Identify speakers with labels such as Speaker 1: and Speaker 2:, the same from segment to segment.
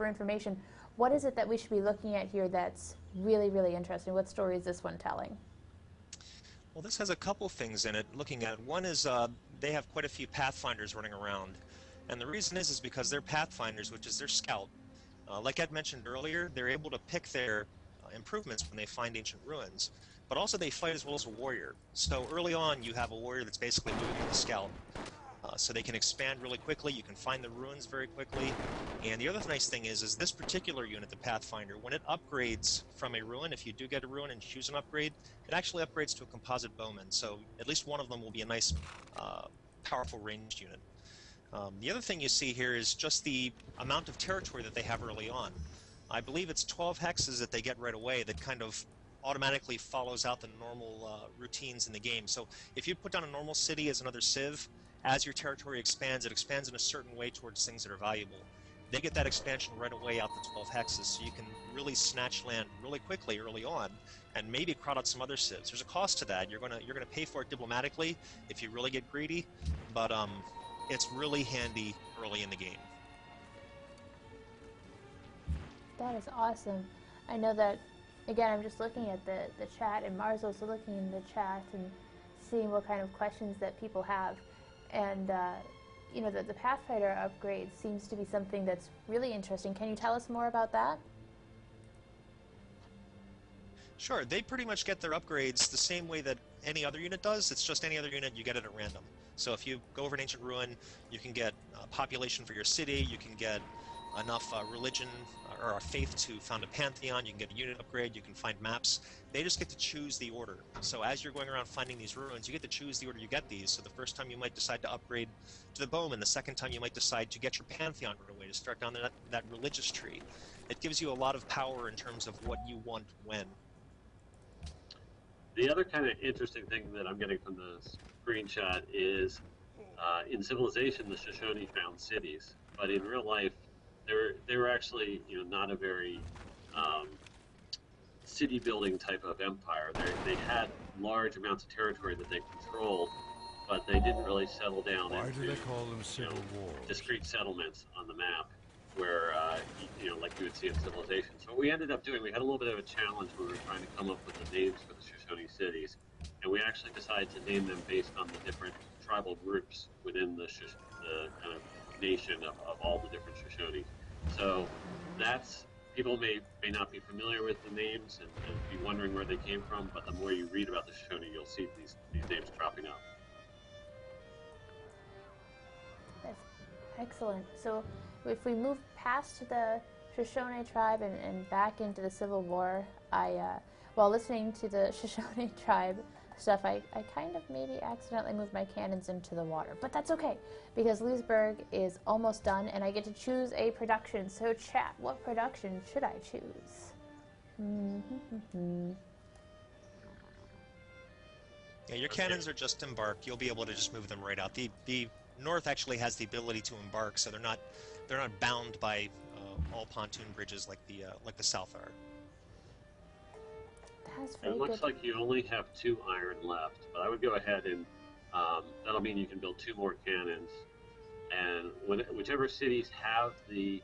Speaker 1: for information. What is it that we should be looking at here that's really, really interesting? What story is this one telling?
Speaker 2: Well, this has a couple things in it looking at. One is they have quite a few pathfinders running around. And the reason is because they're pathfinders, which is their scout. Like Ed mentioned earlier, they're able to pick their improvements when they find ancient ruins. But also they fight as well as a warrior. So early on you have a warrior that's basically moving with the scout. So they can expand really quickly, you can find the ruins very quickly. And the other nice thing is this particular unit, the Pathfinder, when it upgrades from a ruin, if you do get a ruin and choose an upgrade, it actually upgrades to a composite bowman. So at least one of them will be a nice, powerful ranged unit. The other thing you see here is just the amount of territory that they have early on. I believe it's 12 hexes that they get right away that kind of automatically follows out the normal routines in the game. So if you put down a normal city as another civ, as your territory expands, it expands in a certain way towards things that are valuable. They get that expansion right away out the 12 hexes, so you can really snatch land really quickly early on, and maybe crowd out some other civs. There's a cost to that. You're gonna pay for it diplomatically if you really get greedy, but it's really handy early in the game.
Speaker 1: That is awesome. I know that, again, I'm just looking at the chat, and Mars also looking in the chat and seeing what kind of questions that people have. And, you know, the Pathfinder upgrade seems to be something that's really interesting. Can you tell us more about that?
Speaker 2: Sure, they pretty much get their upgrades the same way that any other unit does. It's just any other unit, you get it at random. So if you go over an ancient ruin, you can get population for your city, you can get enough religion or faith to found a pantheon, you can get a unit upgrade, you can find maps. They just get to choose the order. So as you're going around finding these ruins, you get to choose the order you get these. So the first time you might decide to upgrade to the bowman, the second time you might decide to get your pantheon right away, to start down that religious tree. It gives you a lot of power in terms of what you want when.
Speaker 3: The other kind of interesting thing that I'm getting from the screenshot is in Civilization, the Shoshone found cities, but in real life, they were actually, you know, not a very city building type of empire. They had large amounts of territory that they controlled, but they didn't really settle down
Speaker 4: Why
Speaker 3: into,
Speaker 4: do they call them civil wars?
Speaker 3: discrete settlements on the map where, you know, like you would see in Civilization. So what we ended up doing, we had a little bit of a challenge when we were trying to come up with the names for the Shoshone cities, and we actually decided to name them based on the different tribal groups within the kind of nation of all the different Shoshone. So that's, people may not be familiar with the names and be wondering where they came from, but the more you read about the Shoshone, you'll see these names cropping up.
Speaker 1: That's excellent. So if we move past the Shoshone tribe and back into the Civil War, while listening to the Shoshone tribe stuff, I kind of maybe accidentally moved my cannons into the water. But that's okay, because Leesburg is almost done, and I get to choose a production. So chat, what production should I choose?
Speaker 2: Yeah, your cannons are just embark. You'll be able to just move them right out. The north actually has the ability to embark, so they're not bound by all pontoon bridges like the south are.
Speaker 1: It
Speaker 3: looks like you only have 2 iron left, but I would go ahead and that'll mean you can build 2 more cannons. And whichever cities have the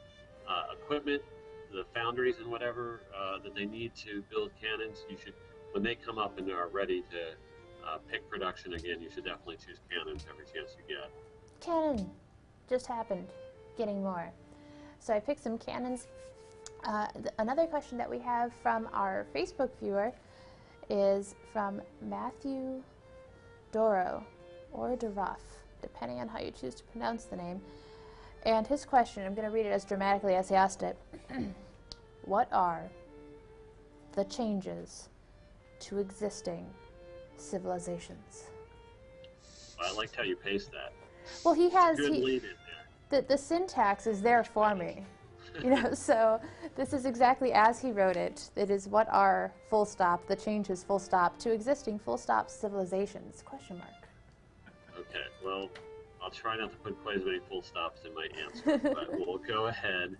Speaker 3: equipment, the foundries and whatever that they need to build cannons, you should, when they come up and are ready to pick production again, you should definitely choose cannons every chance you get.
Speaker 1: Cannon just happened. Getting more. So I picked some cannons. Another question that we have from our Facebook viewer is from Matthew Doro, or DeRuff, depending on how you choose to pronounce the name. And his question, I'm going to read it as dramatically as he asked it. What are the changes to existing civilizations?
Speaker 3: I liked how you paced that.
Speaker 1: Well, he has...
Speaker 3: Good lead in there.
Speaker 1: The syntax is there for me. You know, so this is exactly as he wrote it. It is what are, full stop, the changes, full stop, to existing, full stop, civilizations, question mark.
Speaker 3: Okay, well, I'll try not to put quite as many full stops in my answer, but we'll go ahead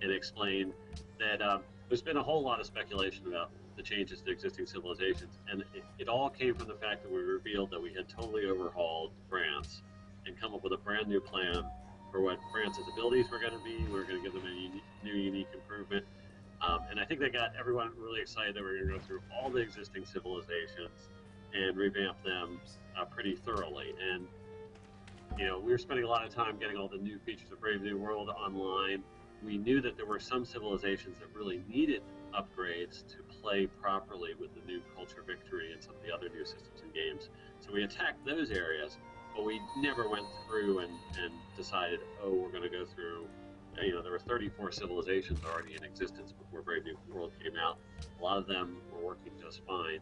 Speaker 3: and explain that there's been a whole lot of speculation about the changes to existing civilizations, and it all came from the fact that we revealed that we had totally overhauled France and come up with a brand new plan for what France's abilities were going to be. We were going to give them a new, unique improvement. And I think they got everyone really excited that we were going to go through all the existing civilizations and revamp them pretty thoroughly. And, you know, we were spending a lot of time getting all the new features of Brave New World online. We knew that there were some civilizations that really needed upgrades to play properly with the new Culture Victory and some of the other new systems and games. So we attacked those areas, but we never went through and decided, oh, we're going to go through, you know, there were 34 civilizations already in existence before Brave New World came out. A lot of them were working just fine.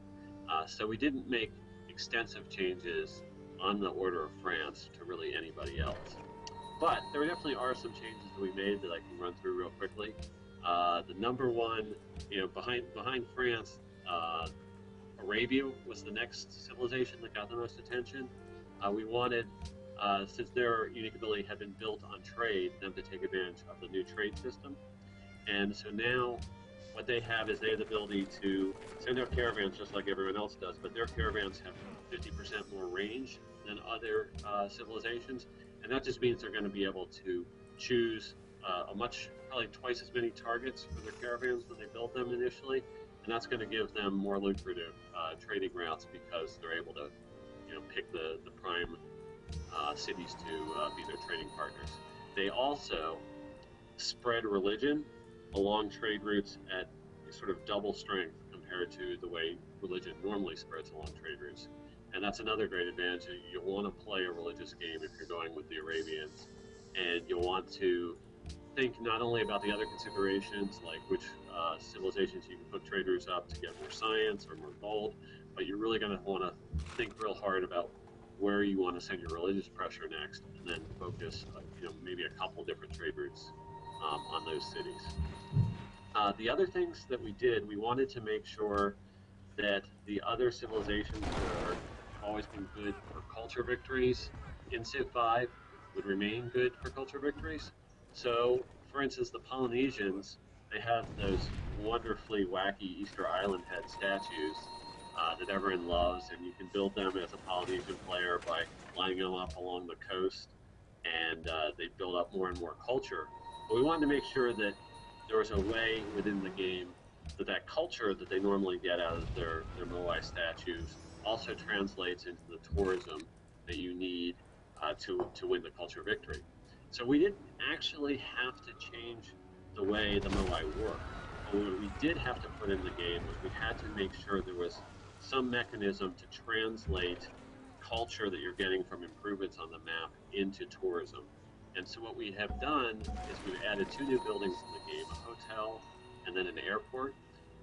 Speaker 3: So we didn't make extensive changes on the order of France to really anybody else. But there definitely are some changes that we made that I can run through real quickly. The number one, you know, behind France, Arabia was the next civilization that got the most attention. We wanted, since their unique ability had been built on trade, them to take advantage of the new trade system. And so now what they have is they have the ability to send out caravans just like everyone else does, but their caravans have 50% more range than other civilizations. And that just means they're going to be able to choose probably twice as many targets for their caravans when they build them initially. And that's going to give them more lucrative trading routes because they're able to, you know, pick the prime cities to be their trading partners. They also spread religion along trade routes at sort of double strength compared to the way religion normally spreads along trade routes. And that's another great advantage. You'll want to play a religious game if you're going with the Arabians, and you'll want to think not only about the other considerations, like which civilizations you can put trade routes up to get more science or more gold, but you're really going to want to think real hard about where you want to send your religious pressure next, and then focus, you know, maybe a couple different trade routes on those cities. The other things that we did, we wanted to make sure that the other civilizations that are always been good for culture victories in Civ 5 would remain good for culture victories. So, for instance, the Polynesians, they have those wonderfully wacky Easter Island head statues that everyone loves, and you can build them as a Polynesian player by lining them up along the coast, and they build up more and more culture. But we wanted to make sure that there was a way within the game that culture that they normally get out of their Moai statues also translates into the tourism that you need to win the culture victory. So we didn't actually have to change the way the Moai work. But what we did have to put in the game was we had to make sure there was some mechanism to translate culture that you're getting from improvements on the map into tourism. And so what we have done is we've added 2 new buildings in the game, a hotel and then an airport.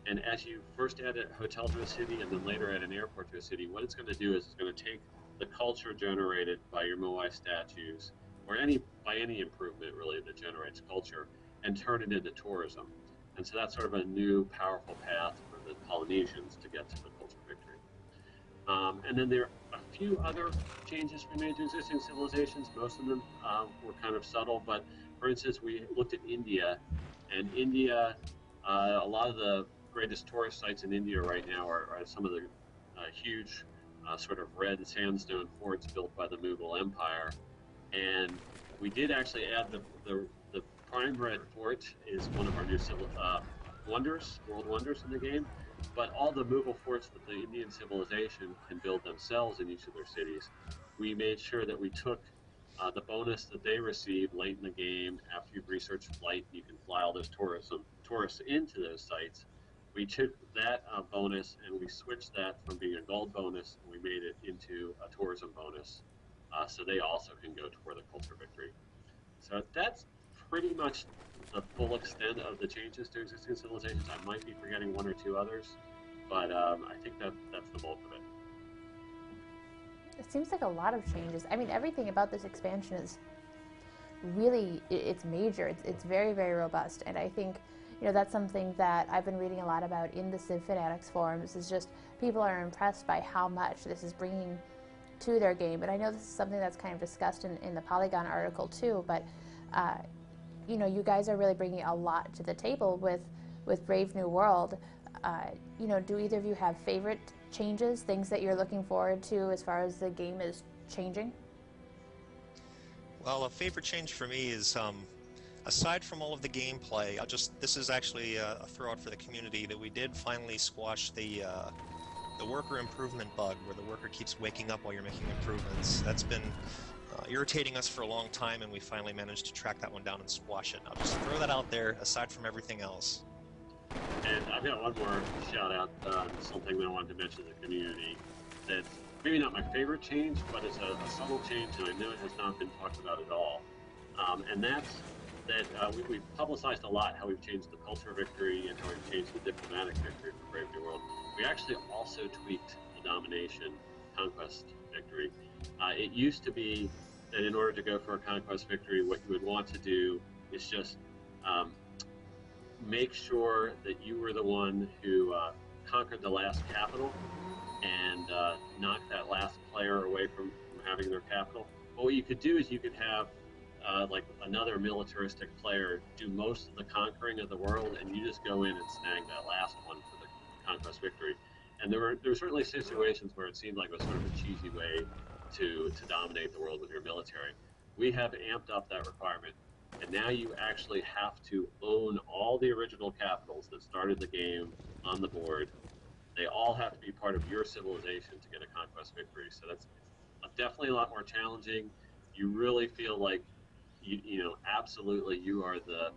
Speaker 3: And as you first add a hotel to a city and then later add an airport to a city, what it's going to do is it's going to take the culture generated by your Moai statues, or by any improvement really that generates culture, and turn it into tourism. And so that's sort of a new powerful path for the Polynesians to get to the culture victory. And then there are a few other changes we made to existing civilizations. Most of them were kind of subtle, but for instance, we looked at India, and India, a lot of the greatest tourist sites in India right now are some of the huge sort of red sandstone forts built by the Mughal Empire. And we did actually add the Prime Red Fort is one of our new world wonders in the game. But all the Mughal forts that the Indian civilization can build themselves in each of their cities, we made sure that we took the bonus that they receive late in the game after you've researched flight, you can fly all those tourists into those sites. We took that bonus and we switched that from being a gold bonus and we made it into a tourism bonus, so they also can go toward the culture victory. So that's pretty much the full extent of the changes to existing civilizations. I might be forgetting 1 or 2 others, but I think that's the bulk of it.
Speaker 1: It seems like a lot of changes. I mean, everything about this expansion is really, it's major. It's very, very robust. And I think, you know, that's something that I've been reading a lot about in the Civ Fanatics forums, is just people are impressed by how much this is bringing to their game. And I know this is something that's kind of discussed in the Polygon article too, but you know, you guys are really bringing a lot to the table with Brave New World. You know, do either of you have favorite changes, things that you're looking forward to as far as the game is changing?
Speaker 2: Well, a favorite change for me is, aside from all of the gameplay, this is actually a throw out for the community that we did finally squash the worker improvement bug, where the worker keeps waking up while you're making improvements. That's been irritating us for a long time, and we finally managed to track that one down and squash it. I'll just throw that out there, aside from everything else.
Speaker 3: And I've got one more shout out, something that I wanted to mention to the community that's maybe not my favorite change, but it's a subtle change, and I know it has not been talked about at all. And that's that we've publicized a lot how we've changed the culture victory and how we've changed the diplomatic victory for Brave New World. We actually also tweaked the domination conquest victory. It used to be that in order to go for a conquest victory, what you would want to do is just make sure that you were the one who conquered the last capital and knocked that last player away from having their capital. But what you could do is you could have like another militaristic player do most of the conquering of the world, and you just go in and snag that last one for the conquest victory. And there were certainly situations where it seemed like it was sort of a cheesy way to dominate the world with your military. We have amped up that requirement, and now you actually have to own all the original capitals that started the game on the board. They all have to be part of your civilization to get a conquest victory. So that's definitely a lot more challenging. You really feel like you know, absolutely you are the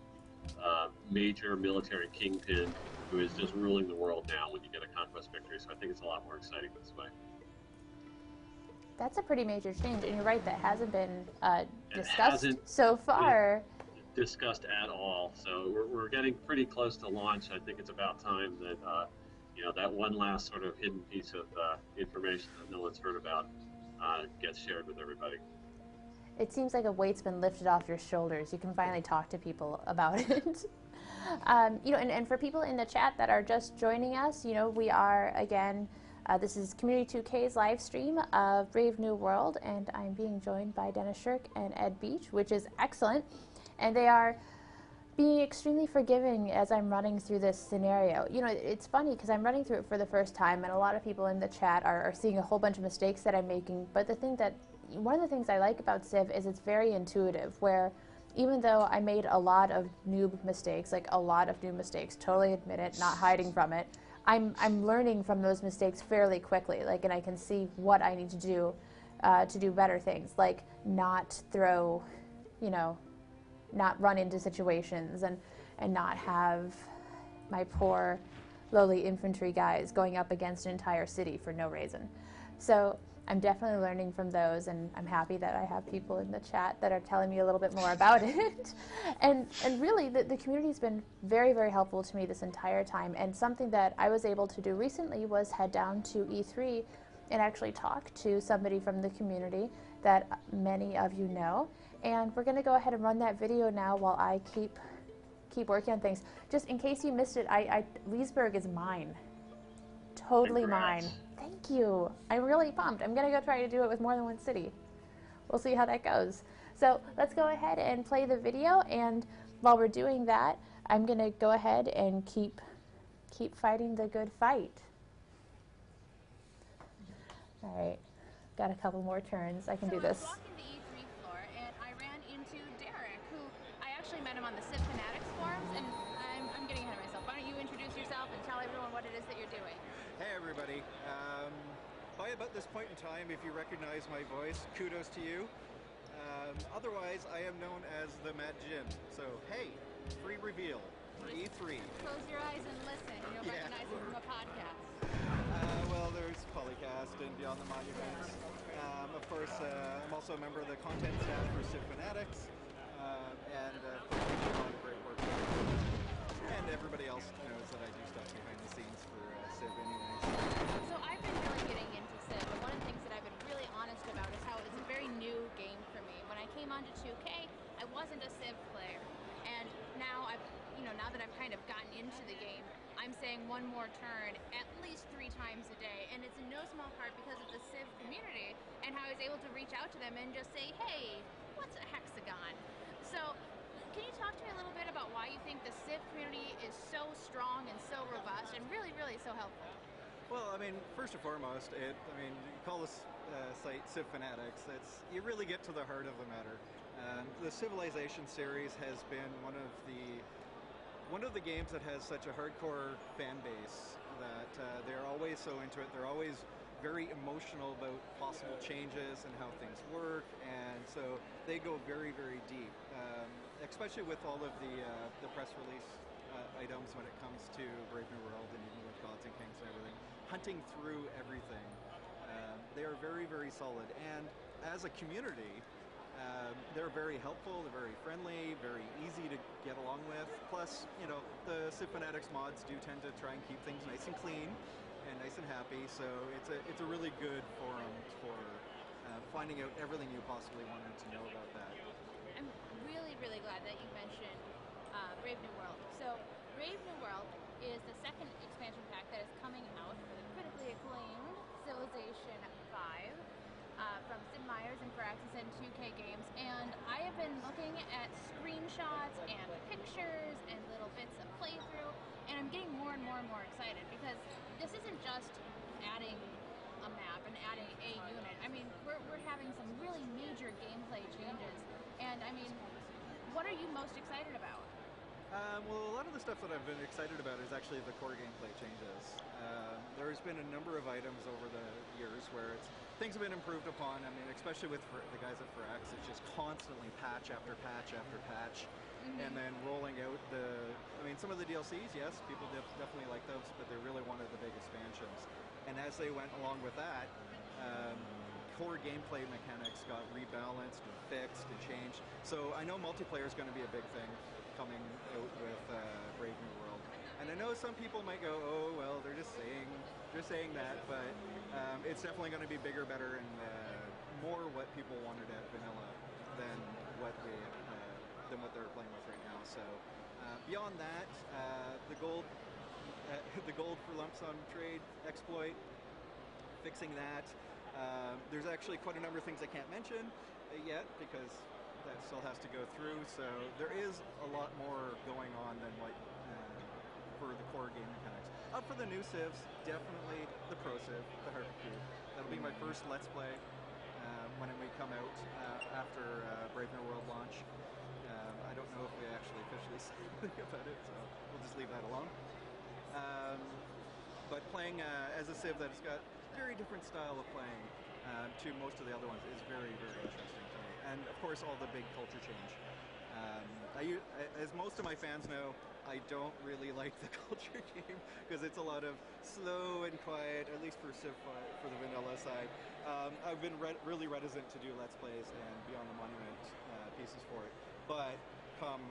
Speaker 3: major military kingpin who is just ruling the world now when you get a conquest victory. So I think it's a lot more exciting this way.
Speaker 1: That's a pretty major change, and you're right, that hasn't been discussed
Speaker 3: hasn't
Speaker 1: so far.
Speaker 3: Discussed at all. So we're getting pretty close to launch. I think it's about time that you know, that one last sort of hidden piece of information that no one's heard about gets shared with everybody.
Speaker 1: It seems like a weight's been lifted off your shoulders. You can finally talk to people about it. You know, and for people in the chat that are just joining us, you know, we are, again, this is Community 2K's live stream of Brave New World, and I'm being joined by Dennis Shirk and Ed Beach, which is excellent. And they are being extremely forgiving as I'm running through this scenario. You know, it's funny because I'm running through it for the first time, and a lot of people in the chat are seeing a whole bunch of mistakes that I'm making. But one of the things I like about Civ is it's very intuitive, where even though I made a lot of noob mistakes, like a lot of new mistakes, totally admit it, not hiding from it, I'm learning from those mistakes fairly quickly, like, and I can see what I need to do better things, like not throw, you know, not run into situations and not have my poor lowly infantry guys going up against an entire city for no reason. So I'm definitely learning from those, and I'm happy that I have people in the chat that are telling me a little bit more about it. and really, the community's been very, very helpful to me this entire time, and something that I was able to do recently was head down to E3 and actually talk to somebody from the community that many of you know. And we're going to go ahead and run that video now while I keep working on things. Just in case you missed it, Leesburg is mine. Totally
Speaker 3: Congrats.
Speaker 1: mine. Thank you. I'm really pumped. I'm going to go try to do it with more than one city. We'll see how that goes. So let's go ahead and play the video, and while we're doing that, I'm going to go ahead and keep fighting the good fight. All right. Got a couple more turns. I can do this.
Speaker 4: I met him on the Civ Fanatics forums, and I'm getting ahead of myself. Why don't you introduce yourself and tell everyone what it is that you're doing?
Speaker 5: Hey everybody. By about this point in time, if you recognize my voice, kudos to you. Otherwise, I am known as the Mad Jim. So hey, free reveal for E3.
Speaker 4: Close your eyes and listen. You'll recognize it from a podcast.
Speaker 5: Well, there's Polycast and Beyond the Monuments. Of course, I'm also a member of the content staff for Civ Fanatics. And a lot of great work. And everybody else knows that I do stuff behind the scenes for Civ anyways.
Speaker 4: So I've been really getting into Civ, and one of the things that I've been really honest about is how it's a very new game for me. When I came onto 2K, I wasn't a Civ player, and now now that I've kind of gotten into the game, I'm saying one more turn at least 3 times a day, and it's in no small part because of the Civ community and how I was able to reach out to them and just say, hey, what's a hexagon? So, can you talk to me a little bit about why you think the Civ community is so strong and so robust and really, really so helpful?
Speaker 5: Well, I mean, first and foremost, you call this site Civ Fanatics. You really get to the heart of the matter. The Civilization series has been one of the games that has such a hardcore fan base that they're always so into it. They're always very emotional about possible changes and how things work, and so they go very, very deep, especially with all of the press release items when it comes to Brave New World and even with Gods and Kings and everything. Hunting through everything, they are very, very solid, and as a community, they're very helpful, they're very friendly, very easy to get along with. Plus, you know, the Civ Fanatics mods do tend to try and keep things nice and clean and nice and happy, so it's a really good forum for finding out everything you possibly wanted to know about that.
Speaker 4: I'm really, really glad that you mentioned Brave New World. So, Brave New World is the second expansion pack that is coming out for the critically acclaimed Civilization 5 from Sid Meier's and Firaxis and 2K Games. And I have been looking at screenshots and pictures and little bits of playthrough, and I'm getting more and more and more excited because this isn't just adding a map and adding a unit. I mean, we're having some really major gameplay changes. And I mean, what are you most excited about?
Speaker 5: Well, a lot of the stuff that I've been excited about is actually the core gameplay changes. There's been a number of items over the years where things have been improved upon. I mean, especially with the guys at Firaxis, it's just constantly patch after patch after patch, and then rolling out some of the DLCs, yes, people definitely like those, but they're really one of the big expansions. And as they went along with that, core gameplay mechanics got rebalanced and fixed and changed. So I know multiplayer is going to be a big thing coming out with Brave New World. And I know some people might go, oh, well, they're just saying that, but it's definitely going to be bigger, better, and more what people wanted at vanilla than what they're playing with right now. So beyond that, the gold for lump sum trade exploit, fixing that. There's actually quite a number of things I can't mention yet because that still has to go through. So there is a lot more going on than what for the core game mechanics. Up for the new civs, definitely the Pro Civ, the Harper Cube. That'll be my first Let's Play when we come out after Brave New World launch. I don't know if we actually officially say anything about it, so we'll just leave that alone. But playing as a civ that's got very different style of playing to most of the other ones is very, very interesting to me. And of course, all the big culture change. As most of my fans know, I don't really like the culture game because it's a lot of slow and quiet, at least for Civ for the vanilla side. I've been really reticent to do Let's Plays and Beyond the Monument pieces for it. But come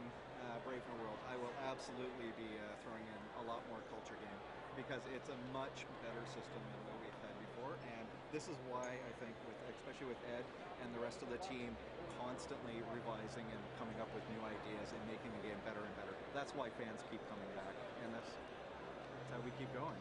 Speaker 5: Brave New World, I will absolutely be throwing in a lot more culture game because it's a much better system than what we've had before. And this is why I think, especially with Ed and the rest of the team, constantly revising and coming up with new ideas and making the game better and better. That's why fans keep coming back, and that's how we keep going.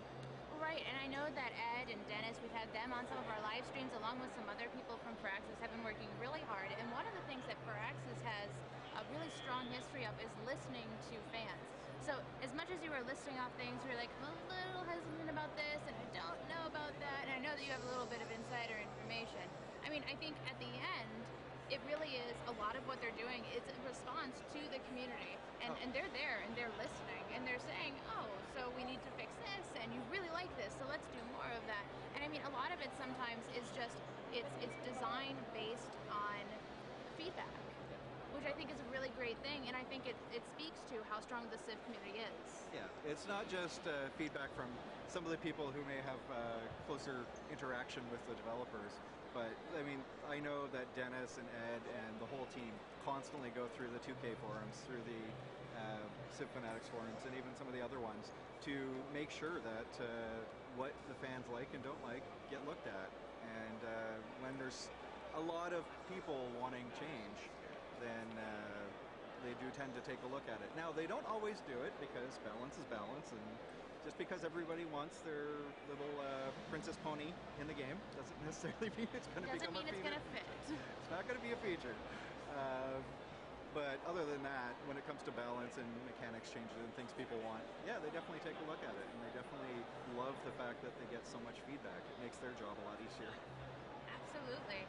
Speaker 4: Right, and I know that Ed and Dennis, we've had them on some of our live streams along with some other people from Firaxis, have been working really hard. And one of the things that Firaxis has a really strong history of is listening to fans. So as much as you were listing off things, you were like, I'm a little hesitant about this, and I don't know about that, and I know that you have a little bit of insider information. I mean, I think at the end, it really is a lot of what they're doing. It's a response to the community, and they're there and they're listening and they're saying, oh, so we need to fix this, and you really like this, so let's do more of that. And I mean, a lot of it sometimes is just it's design based on feedback, which I think is a really great thing, and I think it speaks to how strong the Civ community is.
Speaker 5: Yeah, it's not just feedback from some of the people who may have closer interaction with the developers, but I mean, I know that Dennis and Ed and the whole team constantly go through the 2K forums, through the Civ Fanatics forums, and even some of the other ones to make sure that what the fans like and don't like get looked at. And when there's a lot of people wanting change, then they do tend to take a look at it. Now, they don't always do it because balance is balance, and just because everybody wants their little princess pony in the game doesn't necessarily mean it's going to become a feature.
Speaker 4: Doesn't mean it's going to fit.
Speaker 5: It's not going to be a feature. But other than that, when it comes to balance and mechanics changes and things people want, yeah, they definitely take a look at it, and they definitely love the fact that they get so much feedback. It makes their job a lot easier.
Speaker 4: Absolutely.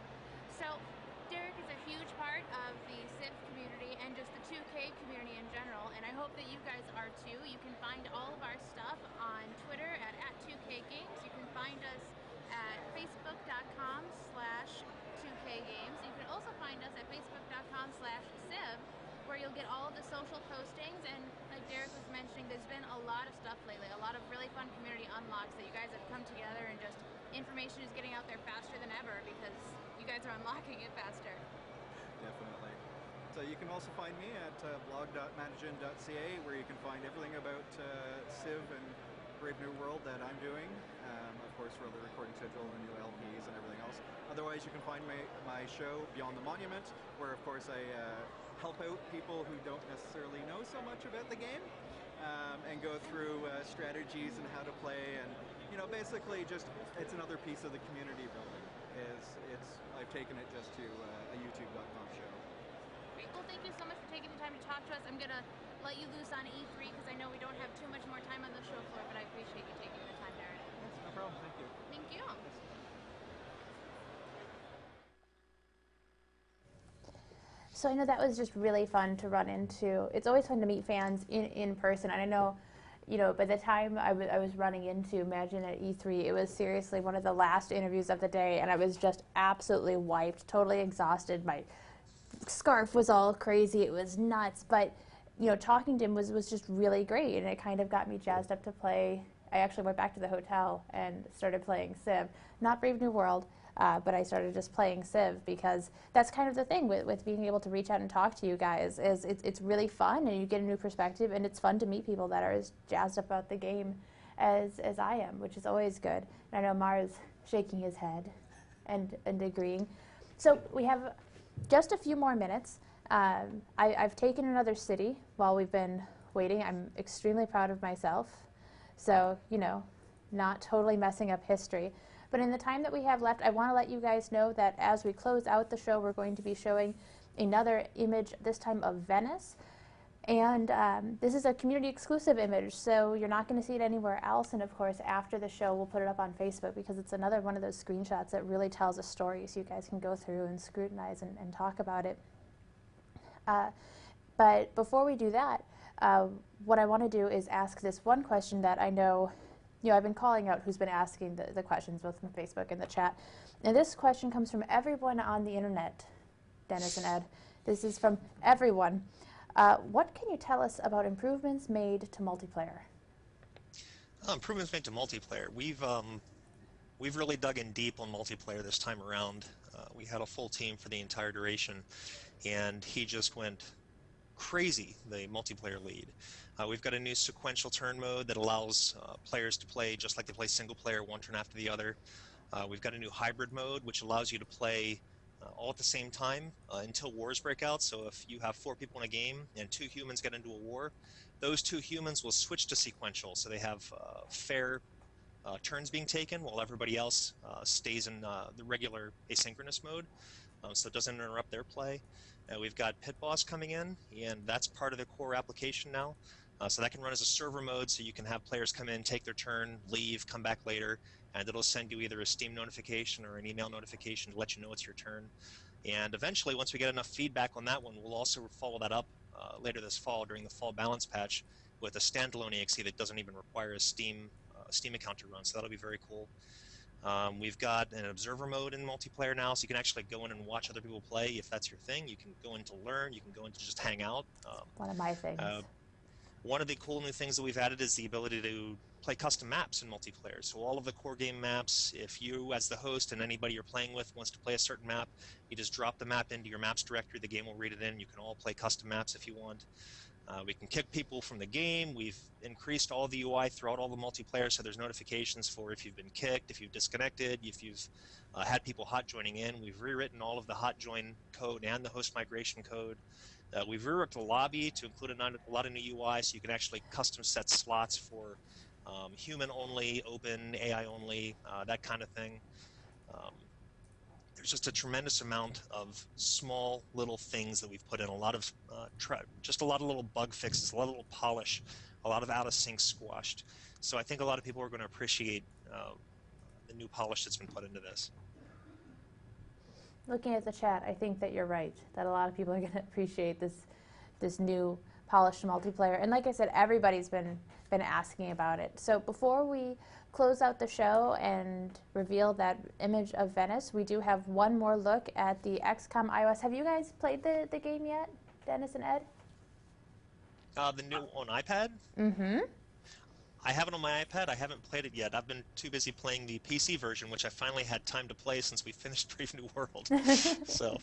Speaker 4: So Derek is a huge part of the Civ community and just the 2K community in general, and I hope that you guys are too. You can find all of our stuff on Twitter at 2KGames. You can find us at facebook.com/2KGames. You can also find us at facebook.com/Civ, where you'll get all of the social postings, and like Derek was mentioning, there's been a lot of stuff lately, a lot of really fun community unlocks that you guys have come together, and just information is getting out there faster than ever because you guys are unlocking it faster.
Speaker 5: Definitely. So you can also find me at blog.managen.ca, where you can find everything about Civ and Brave New World that I'm doing. Of course, for the recording schedule and the new LPs and everything else. Otherwise, you can find my show Beyond the Monument, where of course I help out people who don't necessarily know so much about the game, and go through strategies and how to play, and basically just it's another piece of the community building. I've taken it just to a youtube.com show.
Speaker 4: Great. Well, thank you so much for taking the time to talk to us. I'm gonna let you loose on E3 because I know we don't have too much more time on the show floor, but I appreciate you taking the time, Darren.
Speaker 5: Yes, no problem. Thank you.
Speaker 4: Thank you.
Speaker 1: So I know that was just really fun to run into. It's always fun to meet fans in person, and I know, by the time I was running into Imagine at E3, it was seriously one of the last interviews of the day, and I was just absolutely wiped, totally exhausted. My scarf was all crazy. It was nuts, but talking to him was just really great, and it kind of got me jazzed up to play. I actually went back to the hotel and started playing Civ, not Brave New World. But I started just playing Civ because that's kind of the thing with being able to reach out and talk to you guys is it's really fun, and you get a new perspective, and it's fun to meet people that are as jazzed up about the game as I am, which is always good. And I know Mara's shaking his head and agreeing. So we have just a few more minutes. I've taken another city while we've been waiting. I'm extremely proud of myself. So, not totally messing up history. But in the time that we have left, I want to let you guys know that as we close out the show, we're going to be showing another image, this time of Venice. And this is a community exclusive image, so you're not going to see it anywhere else. And of course, after the show, we'll put it up on Facebook because it's another one of those screenshots that really tells a story, so you guys can go through and scrutinize and talk about it. But before we do that, what I want to do is ask this one question that I know I've been calling out who's been asking the questions both from Facebook and the chat. And this question comes from everyone on the internet, Dennis and Ed. This is from everyone. What can you tell us about improvements made to multiplayer?
Speaker 2: Improvements made to multiplayer. We've really dug in deep on multiplayer this time around. We had a full team for the entire duration, and he just went crazy, the multiplayer lead. We've got a new sequential turn mode that allows players to play just like they play single player, one turn after the other. We've got a new hybrid mode which allows you to play all at the same time until wars break out. So if you have 4 people in a game and 2 humans get into a war, those 2 humans will switch to sequential, so they have fair turns being taken while everybody else stays in the regular asynchronous mode, so it doesn't interrupt their play. We've got Pit Boss coming in, and that's part of the core application now. So that can run as a server mode, so you can have players come in, take their turn, leave, come back later, and it'll send you either a Steam notification or an email notification to let you know it's your turn. And eventually, once we get enough feedback on that one, we'll also follow that up later this fall during the fall balance patch with a standalone exe that doesn't even require a Steam account to run, so that'll be very cool. We've got an observer mode in multiplayer now, so you can actually go in and watch other people play if that's your thing. You can go in to learn, you can go in to just hang out.
Speaker 1: One of my things.
Speaker 2: One of the cool new things that we've added is the ability to play custom maps in multiplayer. So all of the core game maps, if you as the host and anybody you're playing with wants to play a certain map, you just drop the map into your maps directory, the game will read it in, you can all play custom maps if you want. We can kick people from the game. We've increased all the UI throughout all the multiplayer, so there's notifications for if you've been kicked, if you've disconnected, if you've had people hot joining in. We've rewritten all of the hot join code and the host migration code. We've reworked the lobby to include a lot of new UI, so you can actually custom set slots for human only, open, AI only, that kind of thing. There's just a tremendous amount of small little things that we've put in, a lot of just a lot of little bug fixes, a lot of little polish, a lot of out of sync squashed. So I think a lot of people are going to appreciate the new polish that's been put into this.
Speaker 1: Looking at the chat, I think that you're right, that a lot of people are going to appreciate this new polished multiplayer. And like I said, everybody's been asking about it. So before we close out the show and reveal that image of Venice, we do have one more look at the XCOM iOS. Have you guys played the game yet, Dennis and Ed?
Speaker 2: The new on iPad?
Speaker 1: Mm-hmm.
Speaker 2: I have it on my iPad. I haven't played it yet. I've been too busy playing the PC version, which I finally had time to play since we finished Brave New World. So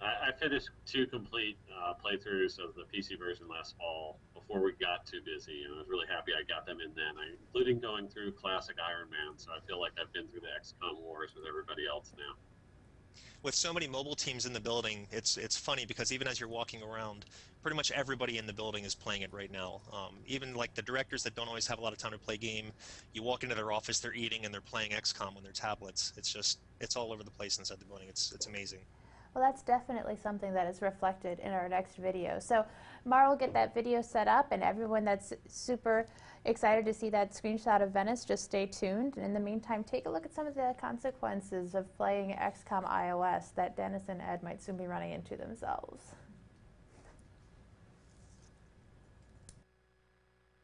Speaker 3: I finished 2 complete playthroughs of the PC version last fall before we got too busy, and I was really happy I got them in then, including going through classic Iron Man, so I feel like I've been through the XCOM wars with everybody else now.
Speaker 2: with so many mobile teams in the building, it's funny because even as you're walking around, pretty much everybody in the building is playing it right now. Even like the directors that don't always have a lot of time to play game, you walk into their office, they're eating and they're playing XCOM on their tablets. It's all over the place inside the building. It's amazing.
Speaker 1: Well, that's definitely something that is reflected in our next video. So Mara will get that video set up, and everyone that's super excited to see that screenshot of Venice, just stay tuned. And in the meantime, take a look at some of the consequences of playing XCOM iOS that Dennis and Ed might soon be running into themselves.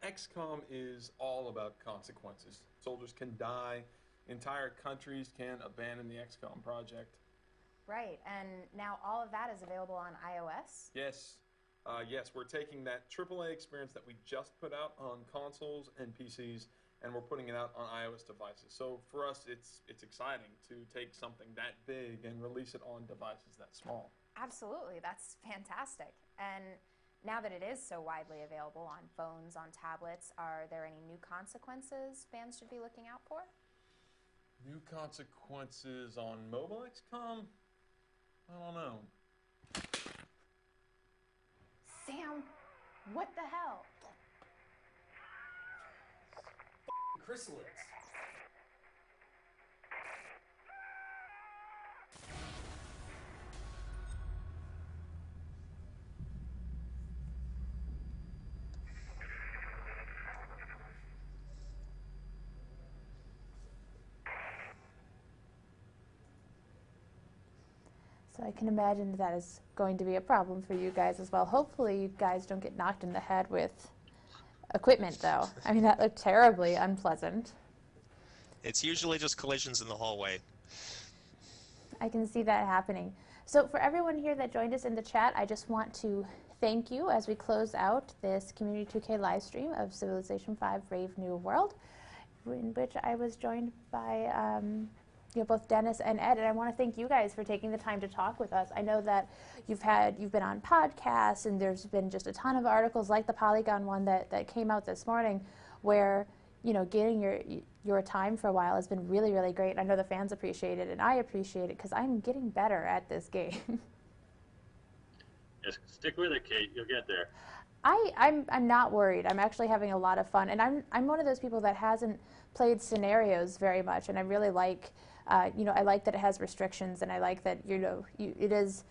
Speaker 6: XCOM is all about consequences. Soldiers can die, entire countries can abandon the XCOM project.
Speaker 7: Right, and now all of that is available on iOS?
Speaker 6: Yes, we're taking that AAA experience that we just put out on consoles and PCs, and we're putting it out on iOS devices. So for us, it's exciting to take something that big and release it on devices that small.
Speaker 7: Absolutely, that's fantastic. And now that it is so widely available on phones, on tablets, are there any new consequences fans should be looking out for?
Speaker 6: New consequences on mobile XCOM? I don't know.
Speaker 7: Sam, what the hell?
Speaker 8: Chrysalids.
Speaker 1: So I can imagine that is going to be a problem for you guys as well. Hopefully you guys don't get knocked in the head with equipment, though. I mean, that looked terribly unpleasant.
Speaker 2: It's usually just collisions in the hallway.
Speaker 1: I can see that happening. So for everyone here that joined us in the chat, I just want to thank you as we close out this Community 2K live stream of Civilization V Brave New World, in which I was joined by both Dennis and Ed, and I want to thank you guys for taking the time to talk with us. I know that you've been on podcasts, and there's been just a ton of articles like the Polygon one that came out this morning, where getting your time for a while has been really, really great. I know the fans appreciate it, and I appreciate it because I'm getting better at this game.
Speaker 3: Yes, stick with it, Kate. You'll get there.
Speaker 1: I'm not worried. I'm actually having a lot of fun, and I'm one of those people that hasn't played scenarios very much, and I really like. I like that it has restrictions, and I like that it is,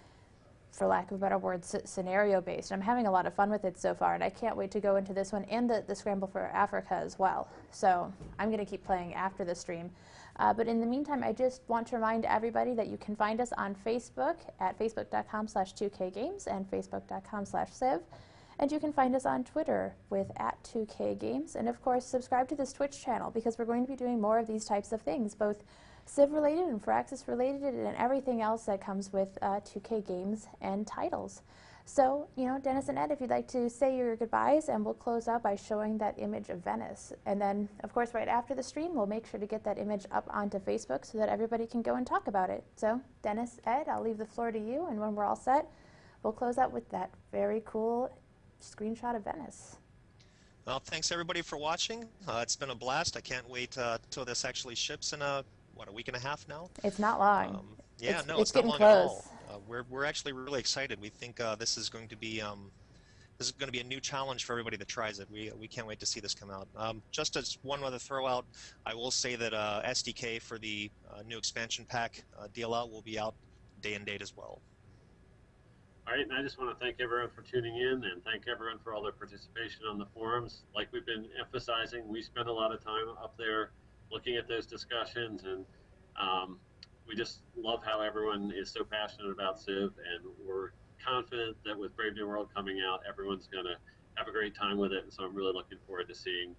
Speaker 1: for lack of a better word, scenario-based. I'm having a lot of fun with it so far, and I can't wait to go into this one and the Scramble for Africa as well. So I'm going to keep playing after the stream. But in the meantime, I just want to remind everybody that you can find us on Facebook at facebook.com/2kgames and facebook.com/civ. And you can find us on Twitter with @2kgames. And of course, subscribe to this Twitch channel because we're going to be doing more of these types of things, both Civ related and Firaxis related, and everything else that comes with 2K games and titles. So, Dennis and Ed, if you'd like to say your goodbyes, and we'll close out by showing that image of Venice. And then, of course, right after the stream, we'll make sure to get that image up onto Facebook so that everybody can go and talk about it. So, Dennis, Ed, I'll leave the floor to you, and when we're all set, we'll close out with that very cool screenshot of Venice.
Speaker 2: Well, thanks everybody for watching. It's been a blast. I can't wait till this actually ships in a week and a half now?
Speaker 1: It's not long.
Speaker 2: Yeah,
Speaker 1: it's
Speaker 2: not
Speaker 1: getting
Speaker 2: long
Speaker 1: close.
Speaker 2: at all. We're actually really excited. We think this is going to be a new challenge for everybody that tries it. We can't wait to see this come out. Just as one other throw out, I will say that SDK for the new expansion pack DLL will be out day and date as well.
Speaker 3: All right, and I just want to thank everyone for tuning in and thank everyone for all their participation on the forums. Like we've been emphasizing, we spend a lot of time up there looking at those discussions, and we just love how everyone is so passionate about Civ, and we're confident that with Brave New World coming out, everyone's going to have a great time with it. And so I'm really looking forward to seeing